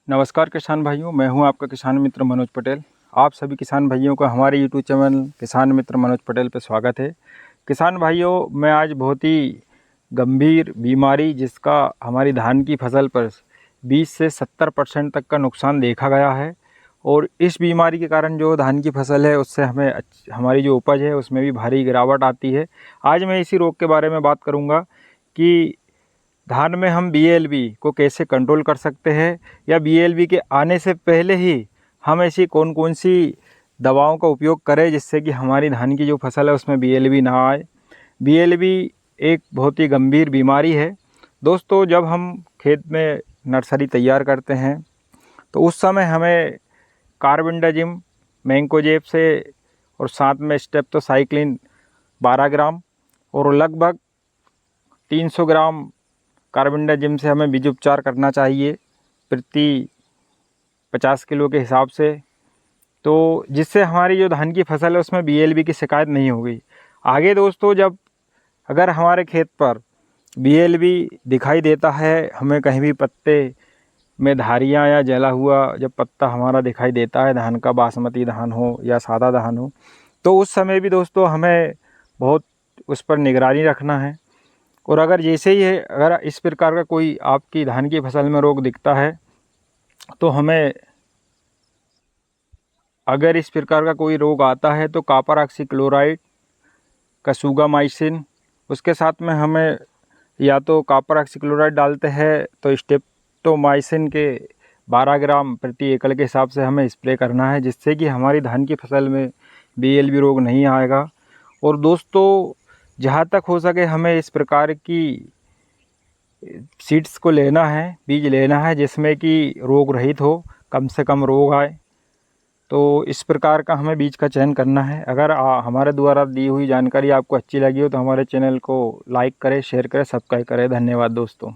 नमस्कार किसान भाइयों, मैं हूं आपका किसान मित्र मनोज पटेल। आप सभी किसान भाइयों का हमारे यूट्यूब चैनल किसान मित्र मनोज पटेल पर स्वागत है। किसान भाइयों, मैं आज बहुत ही गंभीर बीमारी जिसका हमारी धान की फसल पर 20 से 70% तक का नुकसान देखा गया है और इस बीमारी के कारण जो धान की फसल है उससे हमें हमारी जो उपज है उसमें भी भारी गिरावट आती है। आज मैं इसी रोग के बारे में बात करूँगा कि धान में हम BLB को कैसे कंट्रोल कर सकते हैं या BLB के आने से पहले ही हम ऐसी कौन कौन सी दवाओं का उपयोग करें जिससे कि हमारी धान की जो फसल है उसमें BLB ना आए। BLB एक बहुत ही गंभीर बीमारी है। दोस्तों, जब हम खेत में नर्सरी तैयार करते हैं तो उस समय हमें कार्बेंडाजिम मैंकोजेब से और साथ में स्टेप्टोसाइक्लिन 12 ग्राम और लगभग 300 ग्राम कार्बेंडाजिम से हमें बीज उपचार करना चाहिए प्रति 50 किलो के हिसाब से, तो जिससे हमारी जो धान की फसल है उसमें BLB की शिकायत नहीं होगी। आगे दोस्तों, जब अगर हमारे खेत पर BLB दिखाई देता है, हमें कहीं भी पत्ते में धारियाँ या जला हुआ जब पत्ता हमारा दिखाई देता है, धान का बासमती धान हो या सादा धान हो, तो उस समय भी दोस्तों हमें बहुत उस पर निगरानी रखना है। और अगर जैसे ही है, अगर इस प्रकार का कोई आपकी धान की फसल में रोग दिखता है तो हमें, अगर इस प्रकार का कोई रोग आता है तो कॉपर ऑक्सीक्लोराइड, कसूगामाइसिन, उसके साथ में हमें या तो कॉपर ऑक्सीक्लोराइड डालते हैं तो स्टेप्टोमाइसिन के 12 ग्राम प्रति एकड़ के हिसाब से हमें स्प्रे करना है, जिससे कि हमारी धान की फसल में BLB रोग नहीं आएगा। और दोस्तों, जहाँ तक हो सके हमें इस प्रकार की सीड्स को लेना है, बीज लेना है जिसमें कि रोग रहित हो, कम से कम रोग आए, तो इस प्रकार का हमें बीज का चयन करना है। अगर हमारे द्वारा दी हुई जानकारी आपको अच्छी लगी हो तो हमारे चैनल को लाइक करें, शेयर करें, सब्सक्राइब करें। धन्यवाद दोस्तों।